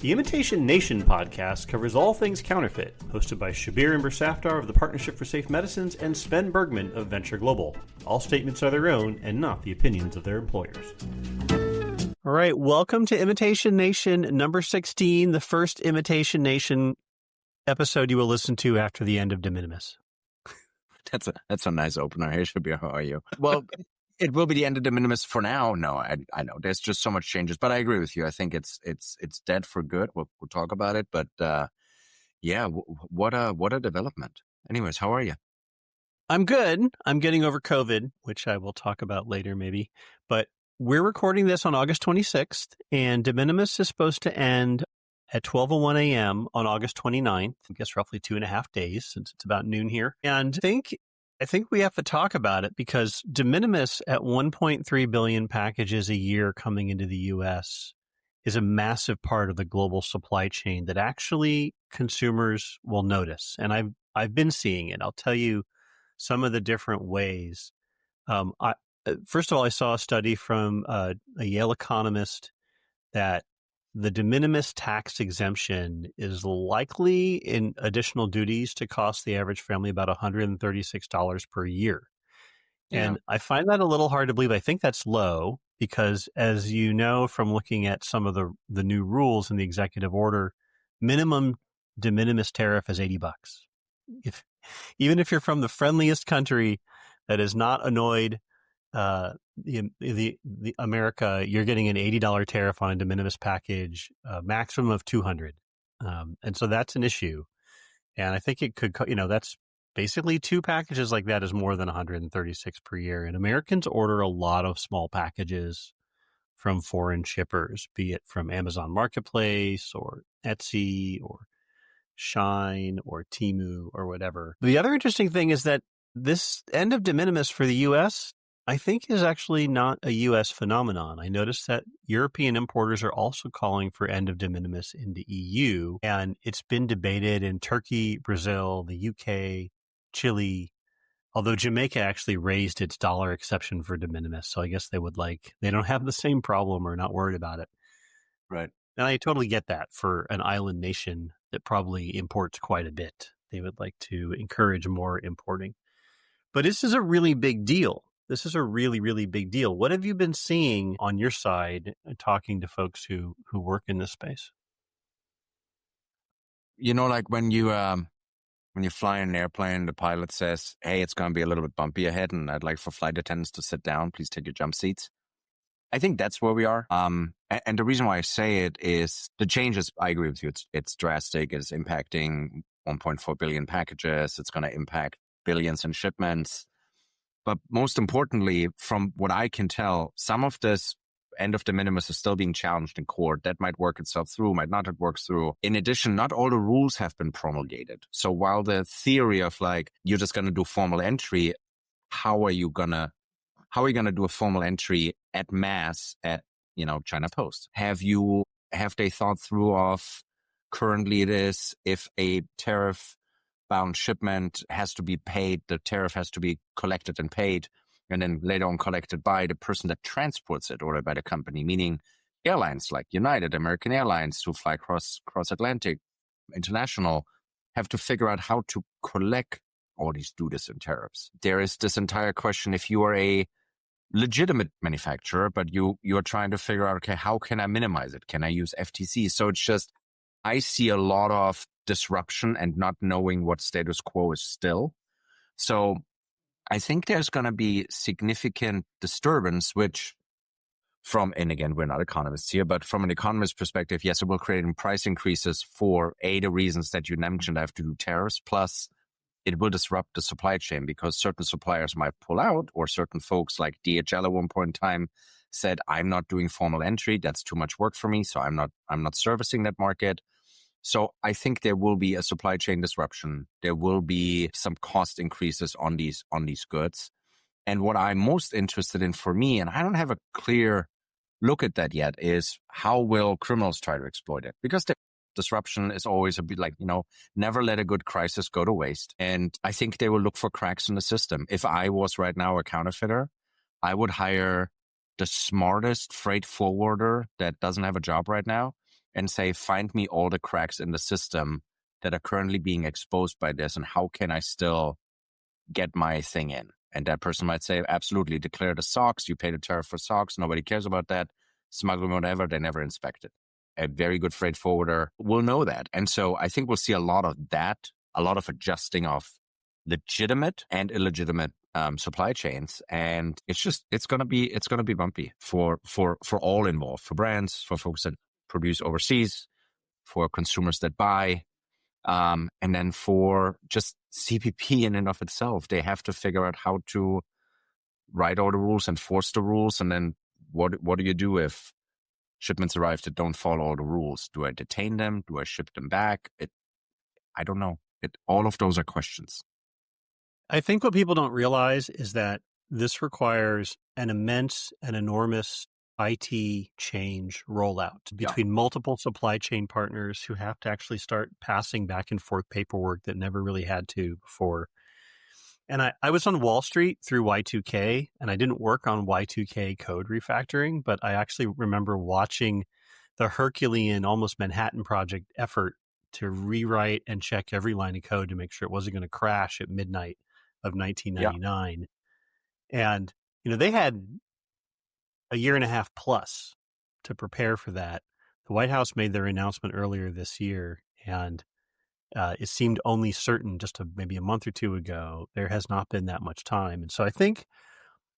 The Imitation Nation podcast covers all things counterfeit, hosted by Shabbir, Imber, Safdar of the Partnership for Safe Medicines and Sven Bergmann of Venture Global. All statements are their own and not the opinions of their employers. All right, welcome to Imitation Nation number 16, the first Imitation Nation episode you will listen to after the end of de minimis. That's a nice opener. Hey, Shabbir, how are you? Well, it will be the end of de minimis for now. No, I know there's just so much changes, but I agree with you. I think it's dead for good. We'll talk about it, but yeah, what a development. Anyways, how are you? I'm good. I'm getting over COVID, which I will talk about later maybe, but we're recording this on August 26th, and de minimis is supposed to end at 12:01 a.m. on August 29th. I guess roughly 2.5 days since it's about noon here. And I think we have to talk about it because de minimis at 1.3 billion packages a year coming into the U.S. is a massive part of the global supply chain that actually consumers will notice. And I've been seeing it. I'll tell you some of the different ways. First of all, I saw a study from a Yale economist that the de minimis tax exemption is likely in additional duties to cost the average family about $136 per year. Yeah. And I find that a little hard to believe. I think that's low because, as you know from looking at some of the new rules in the executive order, minimum de minimis tariff is $80. Even if you're from the friendliest country that is not annoyed the America, you're getting an $80 tariff on a de minimis package, maximum of $200. And so that's an issue. And I think it could, that's basically two packages like that is more than $136 per year. And Americans order a lot of small packages from foreign shippers, be it from Amazon Marketplace or Etsy or Shine or Temu or whatever. The other interesting thing is that this end of de minimis for the U.S., I think is actually not a U.S. phenomenon. I noticed that European importers are also calling for end of de minimis in the EU, and it's been debated in Turkey, Brazil, the UK, Chile, although Jamaica actually raised its dollar exception for de minimis, so I guess they don't have the same problem or not worried about it. Right. And I totally get that for an island nation that probably imports quite a bit. They would like to encourage more importing. But this is a really big deal. This is a really, really big deal. What have you been seeing on your side talking to folks who work in this space? Like when you fly in an airplane, the pilot says, hey, it's going to be a little bit bumpy ahead, and I'd like for flight attendants to sit down. Please take your jump seats. I think that's where we are. And the reason why I say it is the changes, I agree with you, it's drastic. It's impacting 1.4 billion packages. It's going to impact billions in shipments. But most importantly, from what I can tell, some of this end of de minimis is still being challenged in court. That might work itself through, might not have worked through. In addition, not all the rules have been promulgated. So while the theory of you're just going to do formal entry, how are you going to do a formal entry at mass at, China Post? Have they thought through of currently it is if a tariff bound shipment has to be paid, the tariff has to be collected and paid, and then later on collected by the person that transports it or by the company, meaning airlines like United, American Airlines who fly cross-Atlantic, international, have to figure out how to collect all these duties and tariffs. There is this entire question, if you are a legitimate manufacturer, but you are trying to figure out, okay, how can I minimize it? Can I use FTC? So it's just, I see a lot of disruption and not knowing what status quo is still. So I think there's going to be significant disturbance, which and again, we're not economists here, but from an economist perspective, yes, it will create price increases for the reasons that you mentioned. I have to do tariffs, plus it will disrupt the supply chain because certain suppliers might pull out, or certain folks like DHL at one point in time said, I'm not doing formal entry. That's too much work for me. So I'm not servicing that market. So I think there will be a supply chain disruption. There will be some cost increases on these goods. And what I'm most interested in for me, and I don't have a clear look at that yet, is how will criminals try to exploit it? Because the disruption is always a bit never let a good crisis go to waste. And I think they will look for cracks in the system. If I was right now a counterfeiter, I would hire the smartest freight forwarder that doesn't have a job right now and say, find me all the cracks in the system that are currently being exposed by this, and how can I still get my thing in? And that person might say, absolutely, declare the SOX. You pay the tariff for SOX. Nobody cares about that. Smuggling, whatever, they never inspect it. A very good freight forwarder will know that. And so I think we'll see a lot of that, a lot of adjusting of legitimate and illegitimate supply chains. And it's going to be bumpy for all involved, for brands, for folks that produce overseas, for consumers that buy, and then for just CBP in and of itself. They have to figure out how to write all the rules, enforce the rules, and then what do you do if shipments arrive that don't follow all the rules? Do I detain them? Do I ship them back? I don't know. All of those are questions. I think what people don't realize is that this requires an immense and enormous IT change rollout between multiple supply chain partners who have to actually start passing back and forth paperwork that never really had to before. And I was on Wall Street through Y2K, and I didn't work on Y2K code refactoring, but I actually remember watching the Herculean, almost Manhattan Project effort to rewrite and check every line of code to make sure it wasn't going to crash at midnight of 1999. And, they had a year and a half plus to prepare for that. The White House made their announcement earlier this year, and it seemed only certain just maybe a month or two ago. There has not been that much time. And so I think,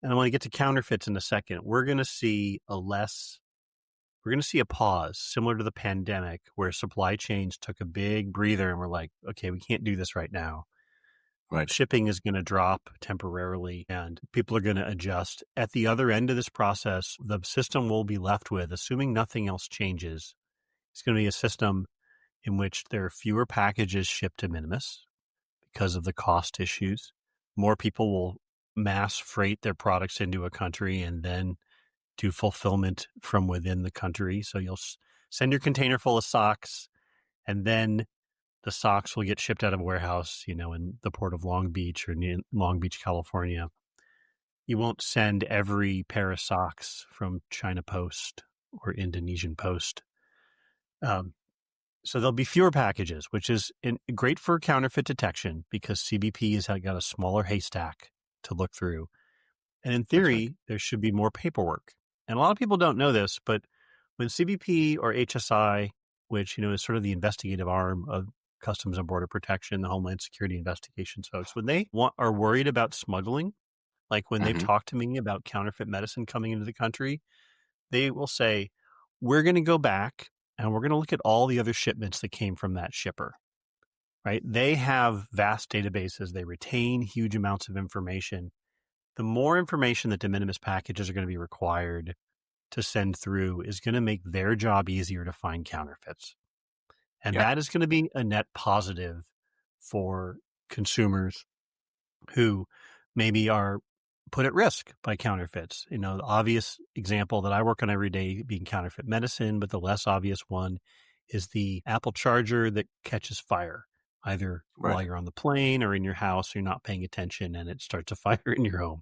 and I want to get to counterfeits in a second, we're going to see a pause similar to the pandemic where supply chains took a big breather and were like, okay, we can't do this right now. Right. Shipping is going to drop temporarily and people are going to adjust. At the other end of this process, the system will be left with, assuming nothing else changes, it's going to be a system in which there are fewer packages shipped to minimis because of the cost issues. More people will mass freight their products into a country and then do fulfillment from within the country. So you'll send your container full of socks, and then the socks will get shipped out of a warehouse, in the port of Long Beach or near Long Beach, California. You won't send every pair of socks from China Post or Indonesian Post. So there'll be fewer packages, which is great for counterfeit detection because CBP has got a smaller haystack to look through. And in theory, there should be more paperwork. And a lot of people don't know this, but when CBP or HSI, which, is sort of the investigative arm of Customs and Border Protection, the Homeland Security investigations folks, when they are worried about smuggling, like when they've talked to me about counterfeit medicine coming into the country, they will say, we're going to go back and we're going to look at all the other shipments that came from that shipper, right? They have vast databases. They retain huge amounts of information. The more information that de minimis packages are going to be required to send through is going to make their job easier to find counterfeits. And that is going to be a net positive for consumers who maybe are put at risk by counterfeits. The obvious example that I work on every day being counterfeit medicine, but the less obvious one is the Apple charger that catches fire, either while you're on the plane or in your house, you're not paying attention and it starts a fire in your home.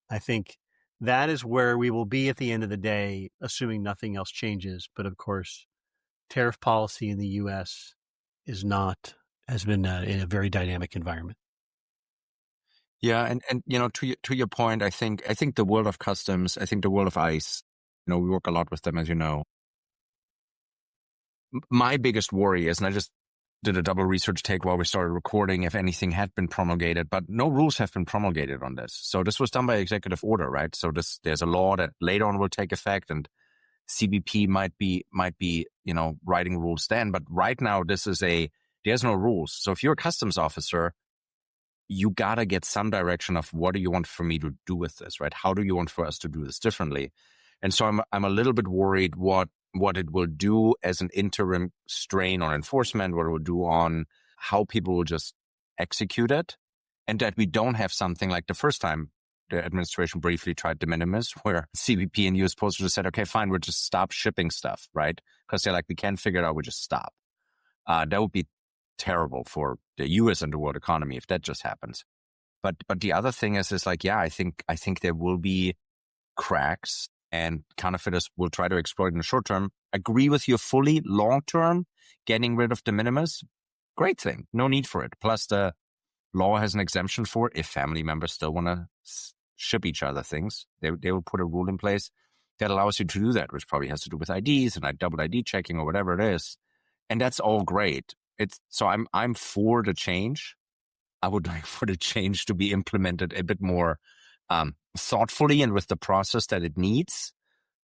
I think that is where we will be at the end of the day, assuming nothing else changes. But of course, tariff policy in the U.S. has been in a very dynamic environment. Yeah, and to your point, I think the world of customs, I think the world of ICE, we work a lot with them, as you know. My biggest worry is, and I just did a double research take while we started recording, if anything had been promulgated, but no rules have been promulgated on this. So this was done by executive order, right? So there's a law that later on will take effect, and CBP might be writing rules then. But right now, there's no rules. So if you're a customs officer, you got to get some direction of what do you want for me to do with this, right? How do you want for us to do this differently? And so I'm a little bit worried what it will do as an interim strain on enforcement, what it will do on how people will just execute it, and that we don't have something like the first time the administration briefly tried de minimis, where CBP and US Postal just said, okay, fine, we'll just stop shipping stuff, right? Because they're like, we can't figure it out, we just stop. That would be terrible for the US and the world economy if that just happens. But the other thing is like, I think there will be cracks and counterfeiters will try to exploit in the short term. Agree with you fully. Long term, getting rid of de minimis, great thing. No need for it. Plus, the law has an exemption for it. If family members still want to ship each other things, they will put a rule in place that allows you to do that, which probably has to do with IDs and double ID checking or whatever it is. And that's all great. So I'm for the change. I would like for the change to be implemented a bit more thoughtfully and with the process that it needs,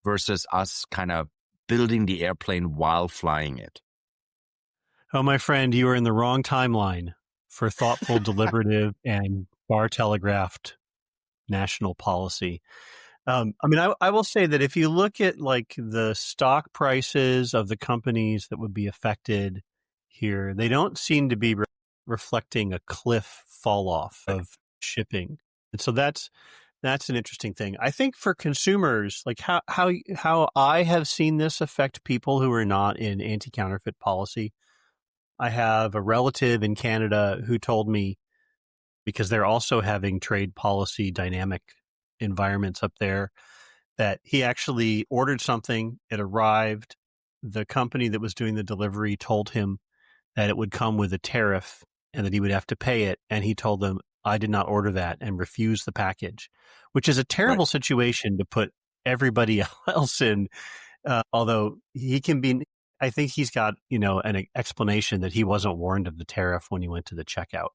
versus us kind of building the airplane while flying it. Oh, my friend, you are in the wrong timeline for thoughtful, deliberative, and bar telegraphed national policy. I will say that if you look at like the stock prices of the companies that would be affected here, they don't seem to be reflecting a cliff fall off of shipping. And so that's an interesting thing. I think for consumers, like how I have seen this affect people who are not in anti-counterfeit policy. I have a relative in Canada who told me, because they're also having trade policy dynamic environments up there, that he actually ordered something, it arrived, the company that was doing the delivery told him that it would come with a tariff and that he would have to pay it. And he told them, I did not order that, and refused the package, which is a terrible situation to put everybody else in. Although he can be, I think he's got, an explanation that he wasn't warned of the tariff when he went to the checkout.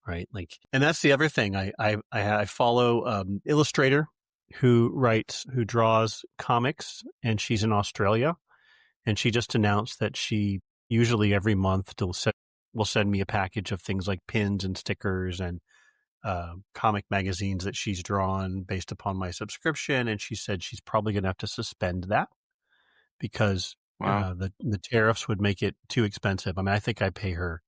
Right. And that's the other thing. I follow illustrator who draws comics, and she's in Australia, and she just announced that she usually every month will send me a package of things like pins and stickers and comic magazines that she's drawn based upon my subscription. And she said she's probably going to have to suspend that because the tariffs would make it too expensive. I mean, I think I pay her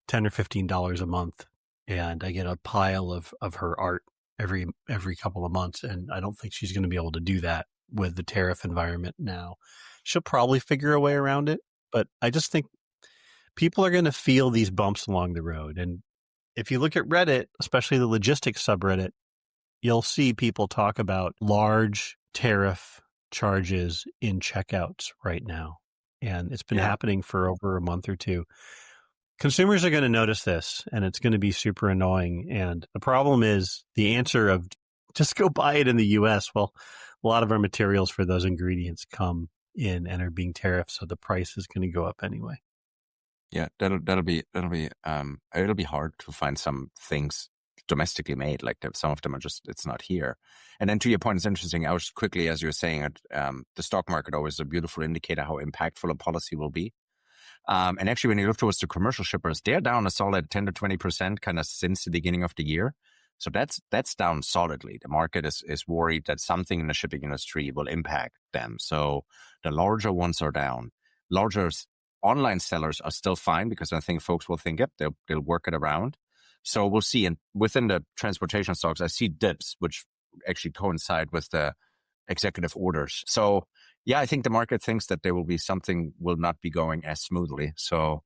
$10 or $15 a month, and I get a pile of her art every couple of months. And I don't think she's going to be able to do that with the tariff environment now. She'll probably figure a way around it, but I just think people are going to feel these bumps along the road. And if you look at Reddit, especially the logistics subreddit, you'll see people talk about large tariff charges in checkouts right now. And it's been happening for over a month or two. Consumers are going to notice this, and it's going to be super annoying. And the problem is the answer of just go buy it in the U.S. Well, a lot of our materials for those ingredients come in and are being tariffed, so the price is going to go up anyway. Yeah, it'll be hard to find some things domestically made. Like some of them are just, it's not here. And then to your point, it's interesting. I was quickly, as you were saying, the stock market always is a beautiful indicator how impactful a policy will be. And actually, when you look towards the commercial shippers, they're down a solid 10 to 20% kind of since the beginning of the year. So that's down solidly. The market is worried that something in the shipping industry will impact them. So the larger ones are down. Larger online sellers are still fine because I think folks will think, yep, they'll work it around. So we'll see. And within the transportation stocks, I see dips, which actually coincide with the executive orders. So yeah, I think the market thinks that there will be something will not be going as smoothly. So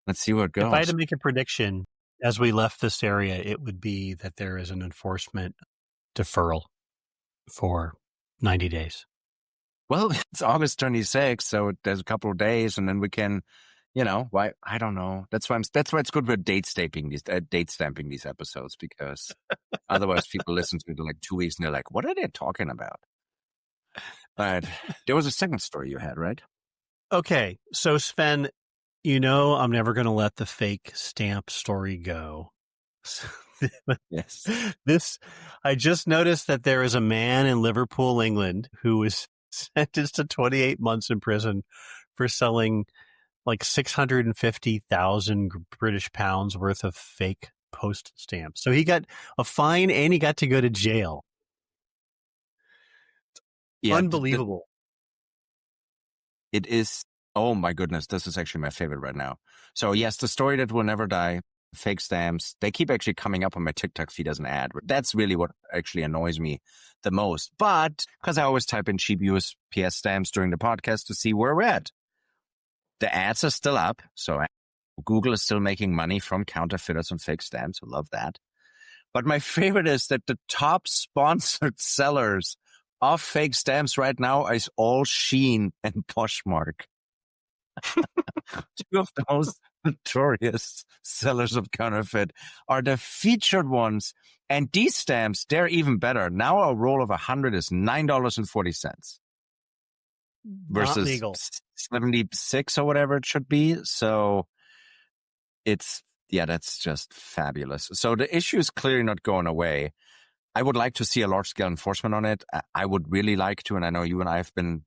let's see where it goes. If I had to make a prediction as we left this area, it would be that there is an enforcement deferral for 90 days. Well, it's August 26th, so there's a couple of days, and then we can, why? I don't know. That's why it's good with date stamping these episodes, because otherwise people listen to it in like 2 weeks and they're like, what are they talking about? But there was a second story you had, right? Okay, so Sven, I'm never going to let the fake stamp story go. Yes. I just noticed that there is a man in Liverpool, England, who was sentenced to 28 months in prison for selling like 650,000 British pounds worth of fake post stamps. So he got a fine and he got to go to jail. Yeah, unbelievable. It is. Oh my goodness. This is actually my favorite right now. So yes, the story that will never die, fake stamps, they keep actually coming up on my TikTok feed as an ad. That's really what actually annoys me the most. But because I always type in cheap USPS stamps during the podcast to see where we're at. The ads are still up. So Google is still making money from counterfeiters and fake stamps. I love that. But my favorite is that the top sponsored sellers of fake stamps right now is all Sheen and Poshmark. Two of the most notorious sellers of counterfeit are the featured ones. And these stamps, they're even better. Now a roll of 100 is $9.40 versus Not legal. 76 or whatever it should be. So that's just fabulous. So the issue is clearly not going away. I would like to see a large-scale enforcement on it. I would really like to, and I know you and I have been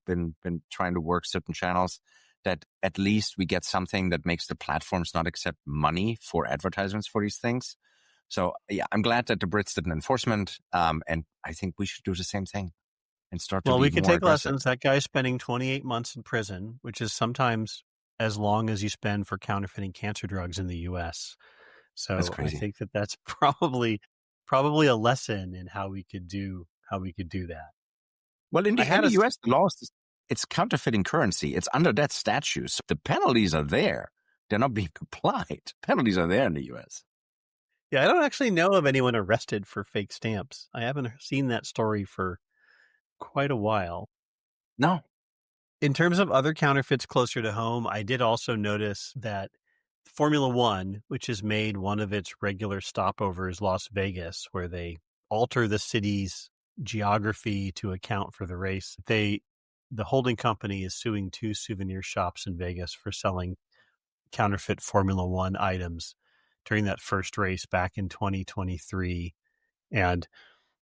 trying to work certain channels, that at least we get something that makes the platforms not accept money for advertisements for these things. So yeah, I'm glad that the Brits did an enforcement, and I think we should do the same thing and start to be more aggressive. Well, we could take lessons. That guy's spending 28 months in prison, which is sometimes as long as you spend for counterfeiting cancer drugs in the U.S. So I think that's probably a lesson in how we could do that. Well, in the U.S., the law is, it's counterfeiting currency. It's under that statute. So the penalties are there. They're not being applied. Penalties are there in the U.S. Yeah, I don't actually know of anyone arrested for fake stamps. I haven't seen that story for quite a while. No. In terms of other counterfeits closer to home, I did also notice that Formula One, which has made one of its regular stopovers Las Vegas, where they alter the city's geography to account for the race, the holding company is suing 2 souvenir shops in Vegas for selling counterfeit Formula One items during that first race back in 2023. And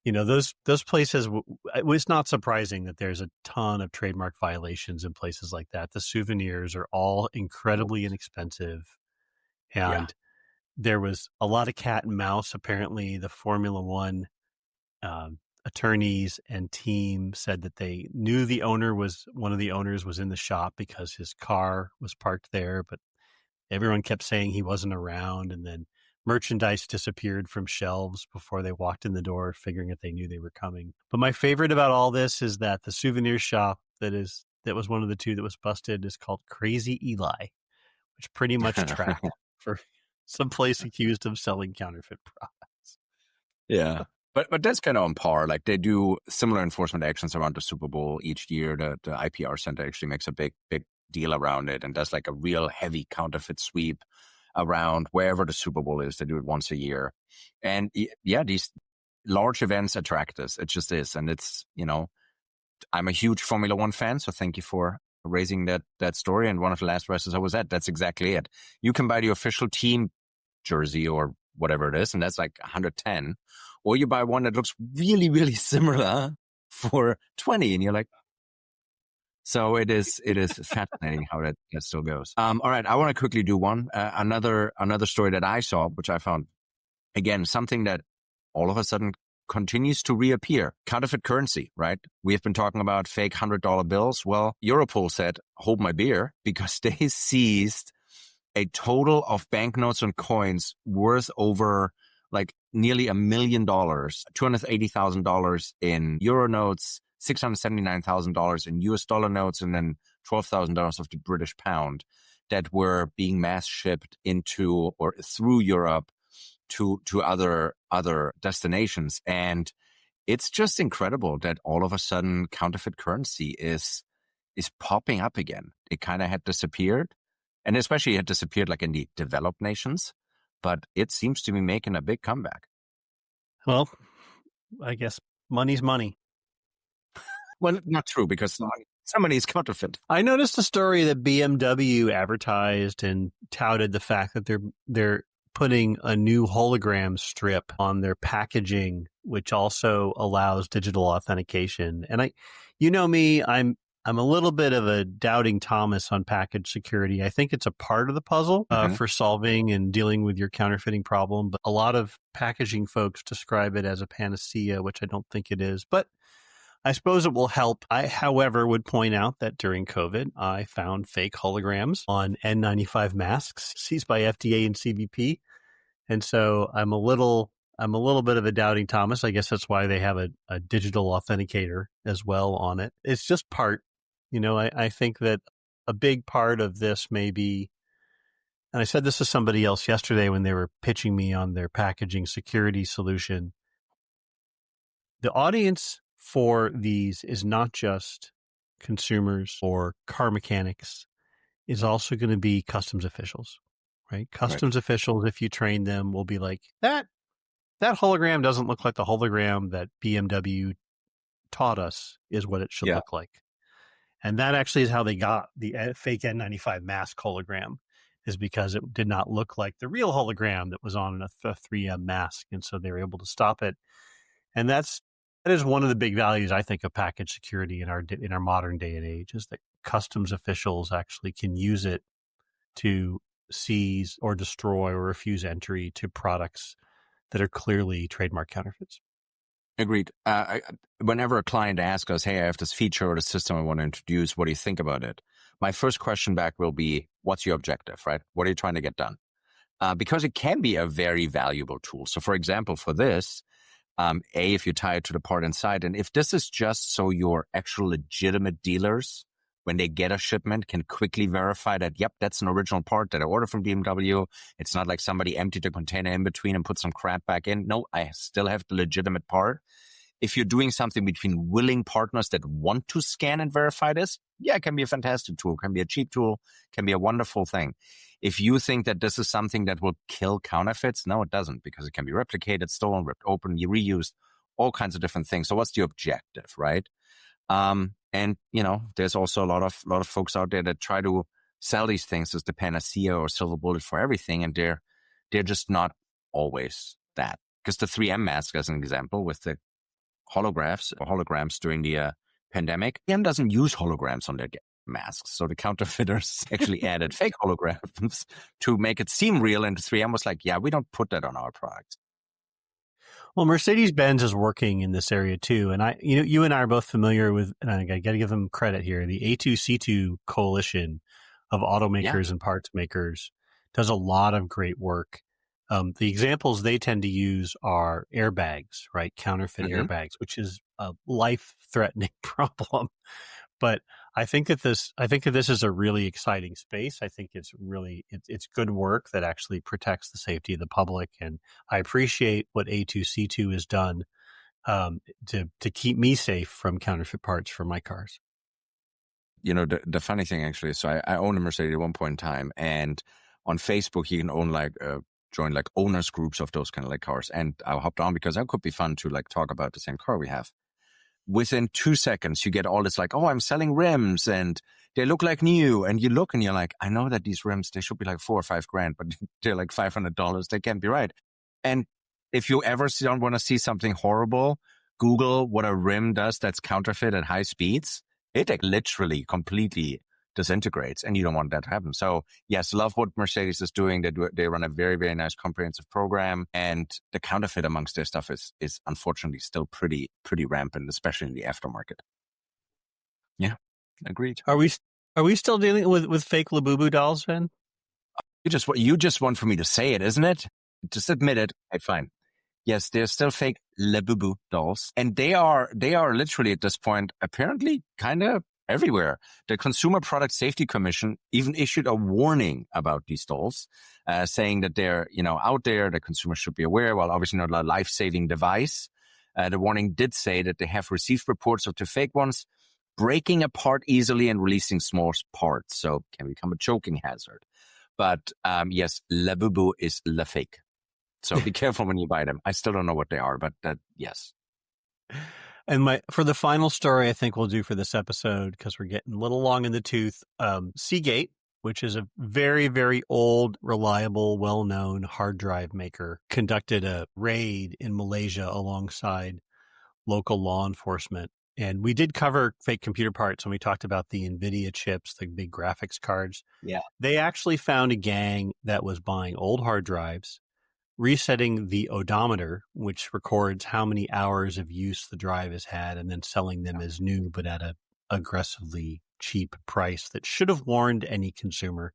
those places, it was not surprising that there's a ton of trademark violations in places like that. The souvenirs are all incredibly inexpensive. And there was a lot of cat and mouse. Apparently, the Formula One attorneys and team said that they knew one of the owners was in the shop because his car was parked there, but everyone kept saying he wasn't around. And then merchandise disappeared from shelves before they walked in the door, figuring that they knew they were coming. But my favorite about all this is that the souvenir shop that was one of the 2 that was busted is called Crazy Eli, which pretty much tracked for some place accused of selling counterfeit products. Yeah. But that's kind of on par. Like they do similar enforcement actions around the Super Bowl each year. The IPR Center actually makes a big deal around it and does like a real heavy counterfeit sweep around wherever the Super Bowl is. They do it once a year. And yeah, these large events attract us. It just is. And it's, I'm a huge Formula One fan, so thank you for raising that story. And one of the last races I was at, that's exactly it. You can buy the official team jersey or whatever it is, and that's like 110. Or you buy one that looks really, really similar for 20, and you're like, so it is fascinating how that still goes. All right, I want to quickly do one. Another story that I saw, which I found, again, something that all of a sudden continues to reappear. Counterfeit currency, right? We have been talking about fake $100 bills. Well, Europol said, hold my beer, because they seized a total of banknotes and coins worth over like nearly $1 million, $280,000 in euro notes, $679,000 in US dollar notes, and then $12,000 of the British pound that were being mass shipped into or through Europe to other destinations. And it's just incredible that all of a sudden counterfeit currency is popping up again. It kind of had disappeared, and especially it had disappeared like in the developed nations, but it seems to be making a big comeback. Well, I guess money's money. Well, not true, because somebody is counterfeit. I noticed a story that BMW advertised and touted the fact that they're putting a new hologram strip on their packaging, which also allows digital authentication. And me, I'm a little bit of a doubting Thomas on package security. I think it's a part of the puzzle for solving and dealing with your counterfeiting problem. But a lot of packaging folks describe it as a panacea, which I don't think it is. But I suppose it will help. I, however, would point out that during COVID, I found fake holograms on N95 masks seized by FDA and CBP. And so I'm a little bit of a doubting Thomas. I guess that's why they have a digital authenticator as well on it. It's just part. I think that a big part of this may be, and I said this to somebody else yesterday when they were pitching me on their packaging security solution. The audience for these is not just consumers or car mechanics, is also going to be customs officials, right? Customs officials, if you train them, will be like, that hologram doesn't look like the hologram that BMW taught us is what it should look like. And that actually is how they got the fake N95 mask hologram, is because it did not look like the real hologram that was on a 3M mask. And so they were able to stop it. And that is one of the big values, I think, of package security in our modern day and age, is that customs officials actually can use it to seize or destroy or refuse entry to products that are clearly trademark counterfeits. Agreed. Whenever a client asks us, hey, I have this feature or the system I want to introduce, what do you think about it? My first question back will be, what's your objective, right? What are you trying to get done? Because it can be a very valuable tool. So for example, for this, if you tie it to the part inside, and if this is just so your actual legitimate dealers, when they get a shipment, can quickly verify that, yep, that's an original part that I ordered from BMW. It's not like somebody emptied the container in between and put some crap back in. No, I still have the legitimate part. If you're doing something between willing partners that want to scan and verify this, yeah, it can be a fantastic tool, can be a cheap tool, can be a wonderful thing. If you think that this is something that will kill counterfeits, no, it doesn't, because it can be replicated, stolen, ripped open, reused, all kinds of different things. So what's the objective, right? And there's also a lot of folks out there that try to sell these things as the panacea or silver bullet for everything, and they're just not always that. Because the 3M mask, as an example, with the holograms during the pandemic, 3M doesn't use holograms on their masks. So the counterfeiters actually added fake holograms to make it seem real. And 3M was like, yeah, we don't put that on our products. Well, Mercedes-Benz is working in this area too. And you and I are both familiar with, and I got to give them credit here, the A2C2 coalition of automakers and parts makers does a lot of great work. The examples they tend to use are airbags, right? Counterfeit airbags, which is a life-threatening problem. But I think that this is a really exciting space. I think it's good work that actually protects the safety of the public, and I appreciate what A2C2 has done to keep me safe from counterfeit parts for my cars. The funny thing actually, so I owned a Mercedes at one point in time, and on Facebook you can own join owners groups of those kind of cars, and I hopped on because that could be fun to talk about the same car we have. Within 2 seconds, you get all this oh, I'm selling rims and they look like new. And you look and you're like, I know that these rims, they should be $4,000 or $5,000, but they're $500. They can't be right. And if you ever don't want to see something horrible, Google what a rim does that's counterfeit at high speeds. It literally completely disintegrates, and you don't want that to happen. So yes, love what Mercedes is doing. They run a very, very nice comprehensive program, and the counterfeit amongst their stuff is unfortunately still pretty rampant, especially in the aftermarket. Yeah, agreed. Are we still dealing with fake Labubu dolls, Sven? You just want for me to say it, isn't it? Just admit it. Okay, fine. Yes, they're still fake Labubu dolls, and they are literally at this point apparently kind of everywhere. The Consumer Product Safety Commission even issued a warning about these dolls, saying that they're out there, that consumers should be aware. While obviously not a life-saving device, the warning did say that they have received reports of the fake ones breaking apart easily and releasing small parts, so can become a choking hazard. But yes, Labubu is la fake. So be careful when you buy them. I still don't know what they are, but yes. And for the final story I think we'll do for this episode, because we're getting a little long in the tooth, Seagate, which is a very, very old, reliable, well-known hard drive maker, conducted a raid in Malaysia alongside local law enforcement. And we did cover fake computer parts when we talked about the NVIDIA chips, the big graphics cards. Yeah. They actually found a gang that was buying old hard drives, resetting the odometer, which records how many hours of use the drive has had, and then selling them as new, but at a aggressively cheap price that should have warned any consumer.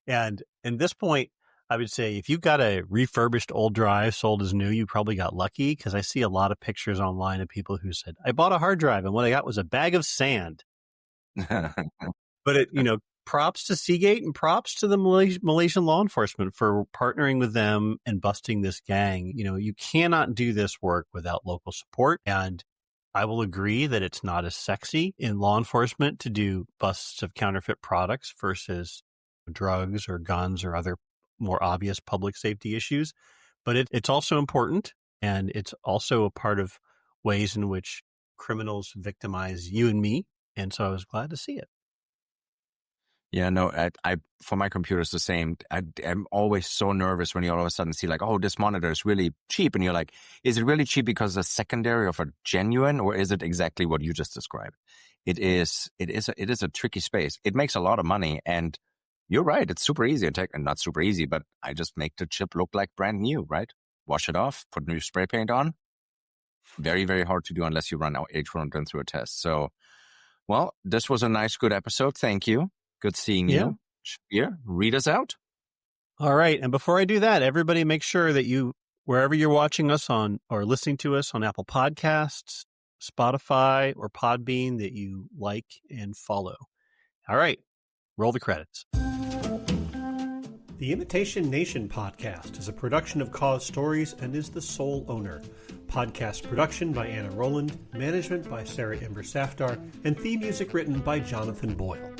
And at this point, I would say if you've got a refurbished old drive sold as new, you probably got lucky, because I see a lot of pictures online of people who said, I bought a hard drive and what I got was a bag of sand. But props to Seagate and props to the Malaysian law enforcement for partnering with them and busting this gang. You cannot do this work without local support. And I will agree that it's not as sexy in law enforcement to do busts of counterfeit products versus drugs or guns or other more obvious public safety issues. But it's also important, and it's also a part of ways in which criminals victimize you and me. And so I was glad to see it. Yeah, no, I for my computer it's the same. I'm always so nervous when you all of a sudden see like, oh, this monitor is really cheap, and you're like, is it really cheap because it's a secondary of a genuine, or is it exactly what you just described? It is a tricky space. It makes a lot of money, and you're right. It's super easy to take, and not super easy, but I just make the chip look like brand new, right? Wash it off, put new spray paint on. Very, very hard to do unless you run H1 through a test. So, well, this was a nice, good episode. Thank you. Good seeing you. Shabbir, read us out. All right. And before I do that, everybody make sure that you, wherever you're watching us on or listening to us on Apple Podcasts, Spotify, or Podbean, that you like and follow. All right. Roll the credits. The Imitation Nation podcast is a production of Cause Stories and is the sole owner. Podcast production by Anna Rowland, management by Sarah Imber Safdar, and theme music written by Jonathan Boyle.